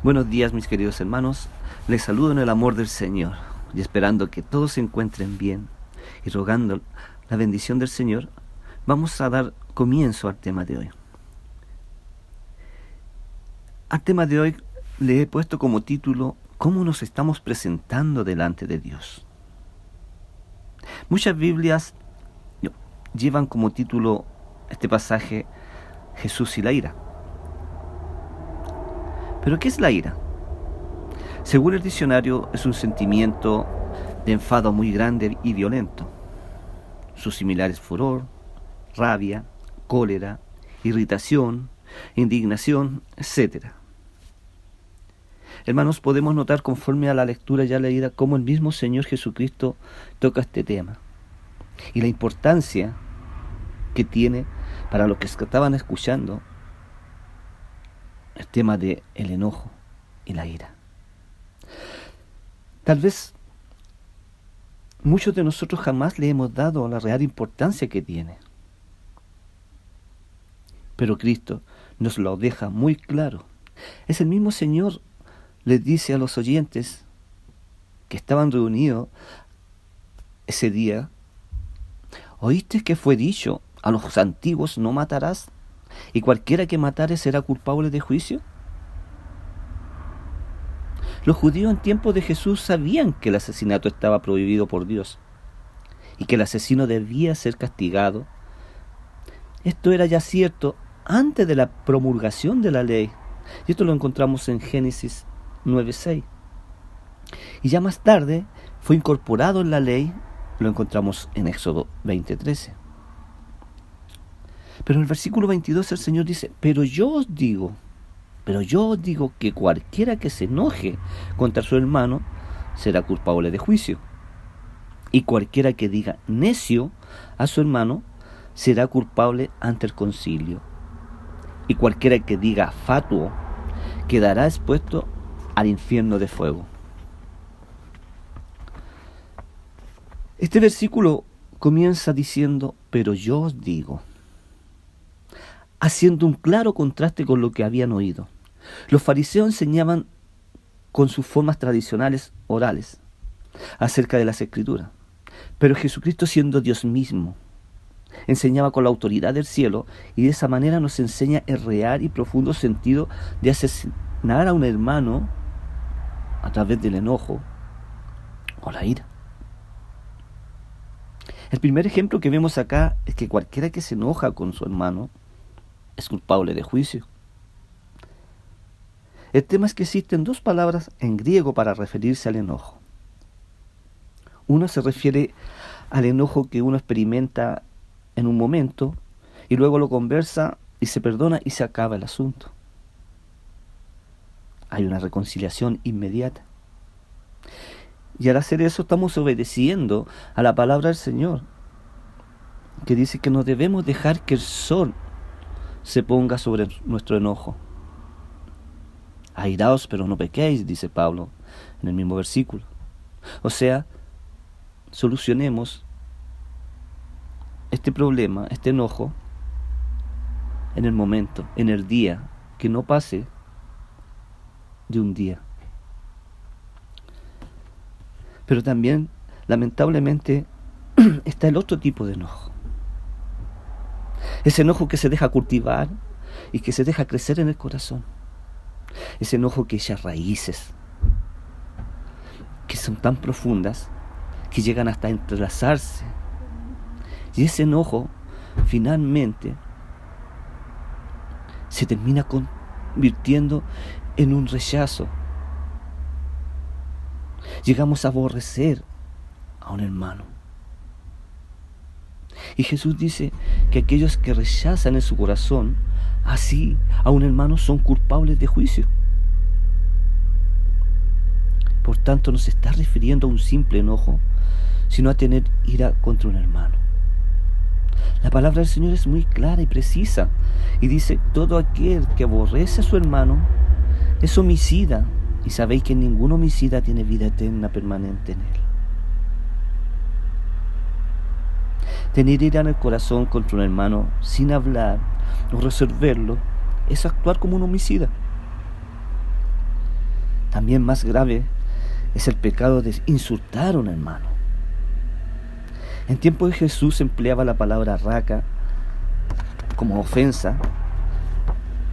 Buenos días, mis queridos hermanos. Les saludo en el amor del Señor y esperando que todos se encuentren bien y rogando la bendición del Señor, vamos a dar comienzo al tema de hoy. Al tema de hoy le he puesto como título ¿Cómo nos estamos presentando delante de Dios? Muchas Biblias llevan como título este pasaje Jesús y la ira. ¿Pero qué es la ira? Según el diccionario, es un sentimiento de enfado muy grande y violento. Sus similares furor, rabia, cólera, irritación, indignación, etc. Hermanos, podemos notar conforme a la lectura ya leída cómo el mismo Señor Jesucristo toca este tema y la importancia que tiene para los que estaban escuchando el tema de el enojo y la ira. Tal vez muchos de nosotros jamás le hemos dado la real importancia que tiene, pero Cristo nos lo deja muy claro. Es el mismo Señor, les dice a los oyentes que estaban reunidos ese día: ¿oíste que fue dicho a los antiguos no matarás? ¿Y cualquiera que matare será culpable de juicio? Los judíos en tiempos de Jesús sabían que el asesinato estaba prohibido por Dios y que el asesino debía ser castigado. Esto era ya cierto antes de la promulgación de la ley, y esto lo encontramos en Génesis 9:6. Y ya más tarde fue incorporado en la ley, lo encontramos en Éxodo 20:13. Pero en el versículo 22 el Señor dice: pero yo os digo que cualquiera que se enoje contra su hermano será culpable de juicio. Y cualquiera que diga necio a su hermano será culpable ante el concilio. Y cualquiera que diga fatuo quedará expuesto al infierno de fuego. Este versículo comienza diciendo: pero yo os digo, haciendo un claro contraste con lo que habían oído. Los fariseos enseñaban con sus formas tradicionales orales acerca de las Escrituras, pero Jesucristo, siendo Dios mismo, enseñaba con la autoridad del cielo, y de esa manera nos enseña el real y profundo sentido de asesinar a un hermano a través del enojo o la ira. El primer ejemplo que vemos acá es que cualquiera que se enoja con su hermano es culpable de juicio. El tema es que existen dos palabras en griego para referirse al enojo. Una se refiere al enojo que uno experimenta en un momento y luego lo conversa y se perdona y se acaba el asunto. Hay una reconciliación inmediata. Y al hacer eso estamos obedeciendo a la palabra del Señor, que dice que no debemos dejar que el sol se ponga sobre nuestro enojo. Airaos, pero no pequéis, dice Pablo en el mismo versículo. O sea, solucionemos este problema, este enojo, en el momento, en el día, que no pase de un día. Pero también, lamentablemente, está el otro tipo de enojo. Ese enojo que se deja cultivar y que se deja crecer en el corazón. Ese enojo que echa raíces, que son tan profundas que llegan hasta entrelazarse. Y ese enojo finalmente se termina convirtiendo en un rechazo. Llegamos a aborrecer a un hermano. Y Jesús dice que aquellos que rechazan en su corazón así a un hermano son culpables de juicio. Por tanto, no se está refiriendo a un simple enojo, sino a tener ira contra un hermano. La palabra del Señor es muy clara y precisa y dice: todo aquel que aborrece a su hermano es homicida, y sabéis que ningún homicida tiene vida eterna permanente en él. Tener ira en el corazón contra un hermano sin hablar o resolverlo es actuar como un homicida. También más grave es el pecado de insultar a un hermano. En tiempo de Jesús se empleaba la palabra raca como ofensa.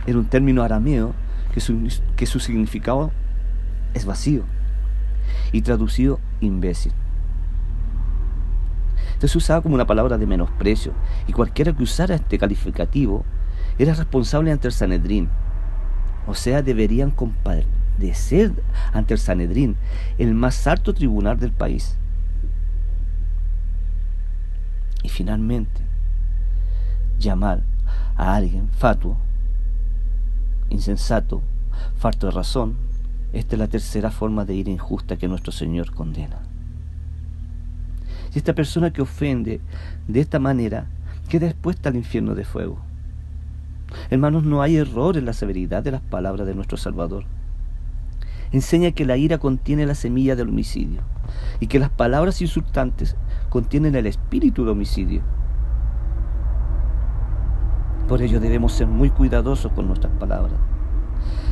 Era un término arameo que su significado es vacío y traducido imbécil. Entonces se usaba como una palabra de menosprecio, y cualquiera que usara este calificativo era responsable ante el Sanedrín. O sea, deberían compadecer ante el Sanedrín, el más alto tribunal del país. Y finalmente, llamar a alguien fatuo, insensato, falto de razón, esta es la tercera forma de ira injusta que nuestro Señor condena. Y esta persona que ofende de esta manera queda expuesta al infierno de fuego. Hermanos, no hay error en la severidad de las palabras de nuestro Salvador. Enseña que la ira contiene la semilla del homicidio y que las palabras insultantes contienen el espíritu del homicidio. Por ello debemos ser muy cuidadosos con nuestras palabras,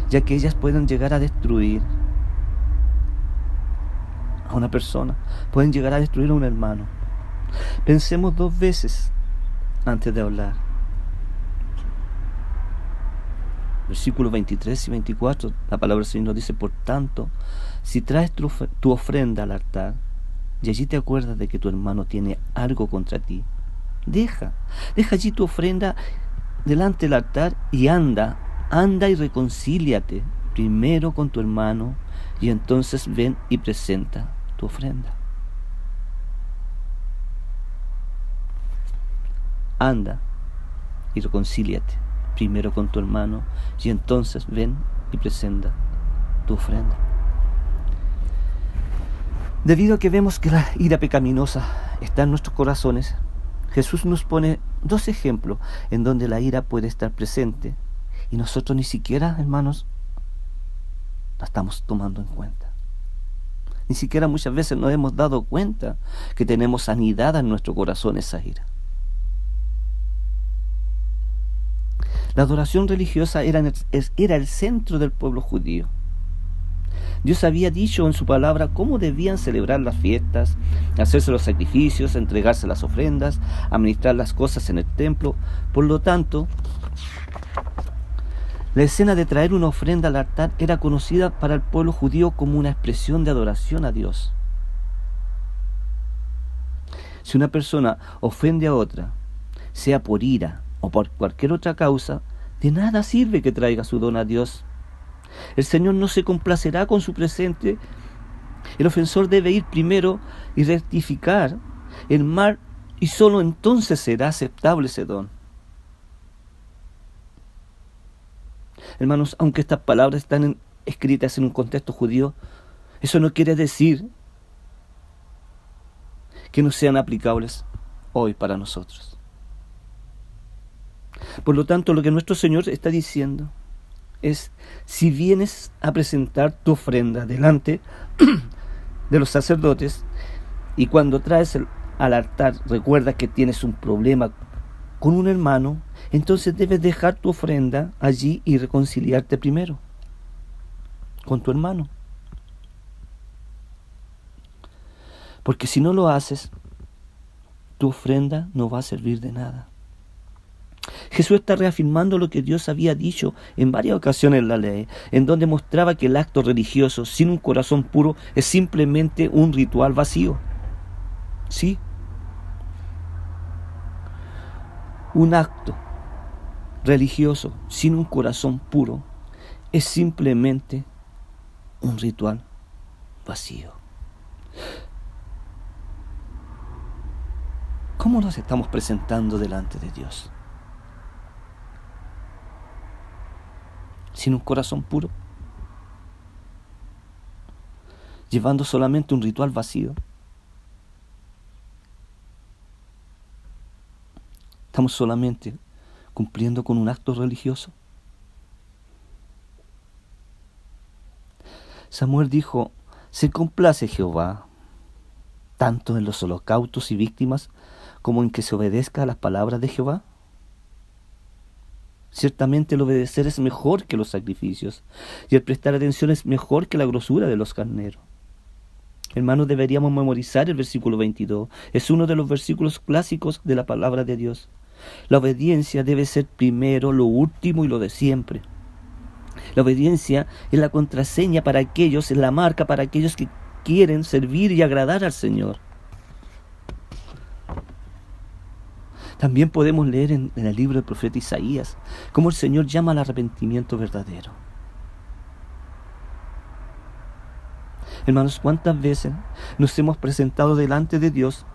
ya que ellas pueden llegar a destruir a una persona, pueden llegar a destruir a un hermano. Pensemos 2 veces antes de hablar. Versículos 23 y 24, la palabra del Señor nos dice: por tanto, si traes tu ofrenda al altar y allí te acuerdas de que tu hermano tiene algo contra ti, deja allí tu ofrenda delante del altar y anda y reconcíliate primero con tu hermano, y entonces ven y presenta tu ofrenda. Anda y reconcíliate primero con tu hermano, y entonces ven y presenta tu ofrenda. Debido a que vemos que la ira pecaminosa está en nuestros corazones, Jesús nos pone 2 ejemplos en donde la ira puede estar presente y nosotros ni siquiera, hermanos, la estamos tomando en cuenta. Ni siquiera muchas veces nos hemos dado cuenta que tenemos anidada en nuestro corazón esa ira. La adoración religiosa era el centro del pueblo judío. Dios había dicho en su palabra cómo debían celebrar las fiestas, hacerse los sacrificios, entregarse las ofrendas, administrar las cosas en el templo. Por lo tanto, la escena de traer una ofrenda al altar era conocida para el pueblo judío como una expresión de adoración a Dios. Si una persona ofende a otra, sea por ira o por cualquier otra causa, de nada sirve que traiga su don a Dios. El Señor no se complacerá con su presente. El ofensor debe ir primero y rectificar el mal, y solo entonces será aceptable ese don. Hermanos, aunque estas palabras están escritas en un contexto judío, eso no quiere decir que no sean aplicables hoy para nosotros. Por lo tanto, lo que nuestro Señor está diciendo es: si vienes a presentar tu ofrenda delante de los sacerdotes, y cuando traes al altar recuerda que tienes un problema con un hermano, entonces debes dejar tu ofrenda allí y reconciliarte primero con tu hermano. Porque si no lo haces, tu ofrenda no va a servir de nada. Jesús está reafirmando lo que Dios había dicho en varias ocasiones en la ley, en donde mostraba que el acto religioso sin un corazón puro es simplemente un ritual vacío. Sí, un acto religioso sin un corazón puro es simplemente un ritual vacío. ¿Cómo nos estamos presentando delante de Dios? Sin un corazón puro, llevando solamente un ritual vacío. Estamos solamente cumpliendo con un acto religioso. Samuel dijo: ¿se complace Jehová tanto en los holocaustos y víctimas como en que se obedezca a las palabras de Jehová? Ciertamente el obedecer es mejor que los sacrificios, y el prestar atención es mejor que la grosura de los carneros. Hermanos, deberíamos memorizar el versículo 22. Es uno de los versículos clásicos de la palabra de Dios. La obediencia debe ser primero, lo último y lo de siempre. La obediencia es la contraseña para aquellos, es la marca para aquellos que quieren servir y agradar al Señor. También podemos leer en el libro del profeta Isaías cómo el Señor llama al arrepentimiento verdadero. Hermanos, ¿cuántas veces nos hemos presentado delante de Dios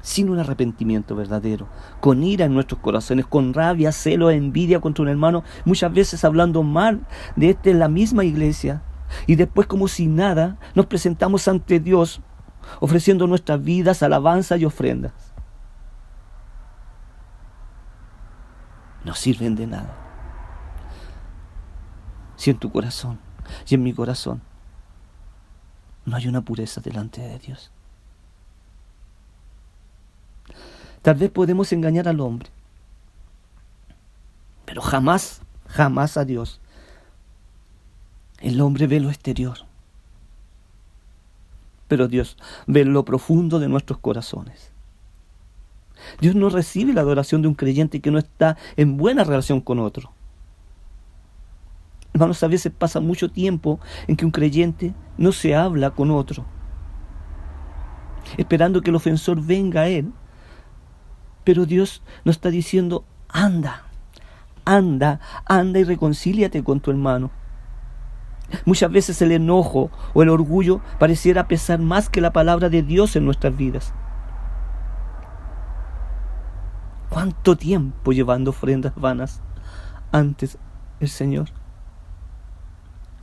sin un arrepentimiento verdadero, con ira en nuestros corazones, con rabia, celo, envidia contra un hermano, muchas veces hablando mal de este en la misma iglesia, y después, como si nada, nos presentamos ante Dios ofreciendo nuestras vidas, alabanzas y ofrendas? No sirven de nada si en tu corazón y en mi corazón no hay una pureza delante de Dios. Tal vez podemos engañar al hombre, pero jamás a Dios. El hombre ve lo exterior, pero Dios ve lo profundo de nuestros corazones. Dios no recibe la adoración de un creyente que no está en buena relación con otro. Hermanos, a veces pasa mucho tiempo en que un creyente no se habla con otro, esperando que el ofensor venga a él. Pero Dios nos está diciendo, anda y reconcíliate con tu hermano. Muchas veces el enojo o el orgullo pareciera pesar más que la palabra de Dios en nuestras vidas. ¿Cuánto tiempo llevando ofrendas vanas ante el Señor?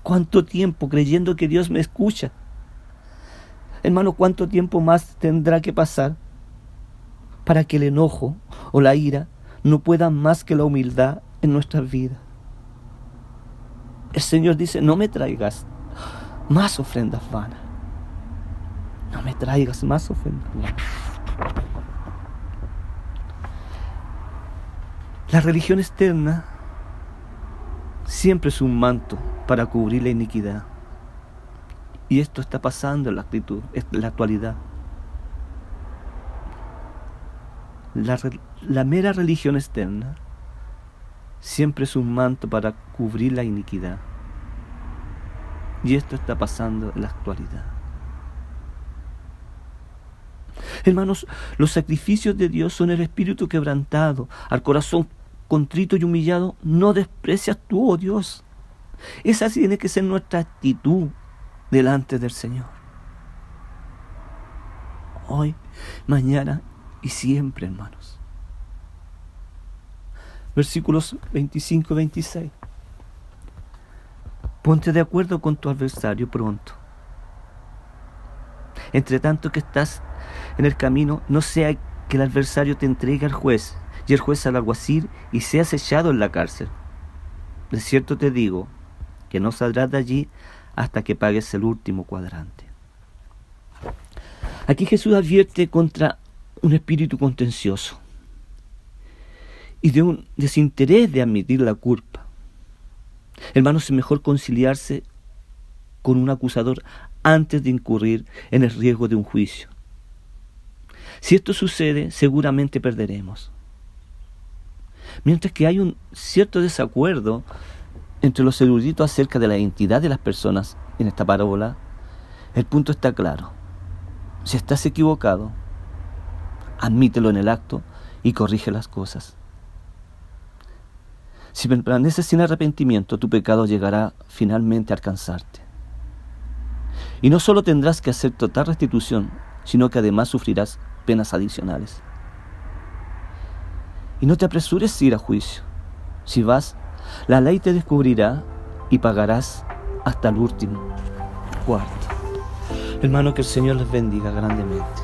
¿Cuánto tiempo creyendo que Dios me escucha? Hermano, ¿cuánto tiempo más tendrá que pasar para que el enojo o la ira no puedan más que la humildad en nuestras vidas? El Señor dice, no me traigas más ofrendas vanas. No me traigas más ofrendas vanas. La religión externa siempre es un manto para cubrir la iniquidad. Y esto está pasando en la actualidad. La mera religión externa siempre es un manto para cubrir la iniquidad. Y esto está pasando en la actualidad. Hermanos, los sacrificios de Dios son el espíritu quebrantado, al corazón contrito y humillado. No desprecias tú, oh Dios. Esa tiene que ser nuestra actitud delante del Señor. Hoy, mañana y siempre, hermanos. Versículos 25 y 26. Ponte de acuerdo con tu adversario pronto. Entre tanto que estás en el camino, no sea que el adversario te entregue al juez y el juez al alguacil y seas echado en la cárcel. De cierto te digo que no saldrás de allí hasta que pagues el último cuadrante. Aquí Jesús advierte contra un espíritu contencioso y de un desinterés de admitir la culpa. Hermanos, es mejor conciliarse con un acusador antes de incurrir en el riesgo de un juicio. Si esto sucede, seguramente perderemos. Mientras que hay un cierto desacuerdo entre los eruditos acerca de la identidad de las personas en esta parábola, el punto está claro. Si estás equivocado, admítelo en el acto y corrige las cosas. Si permaneces sin arrepentimiento, tu pecado llegará finalmente a alcanzarte. Y no solo tendrás que hacer total restitución, sino que además sufrirás penas adicionales. Y no te apresures a ir a juicio. Si vas, la ley te descubrirá y pagarás hasta el último cuarto. Hermano, que el Señor les bendiga grandemente.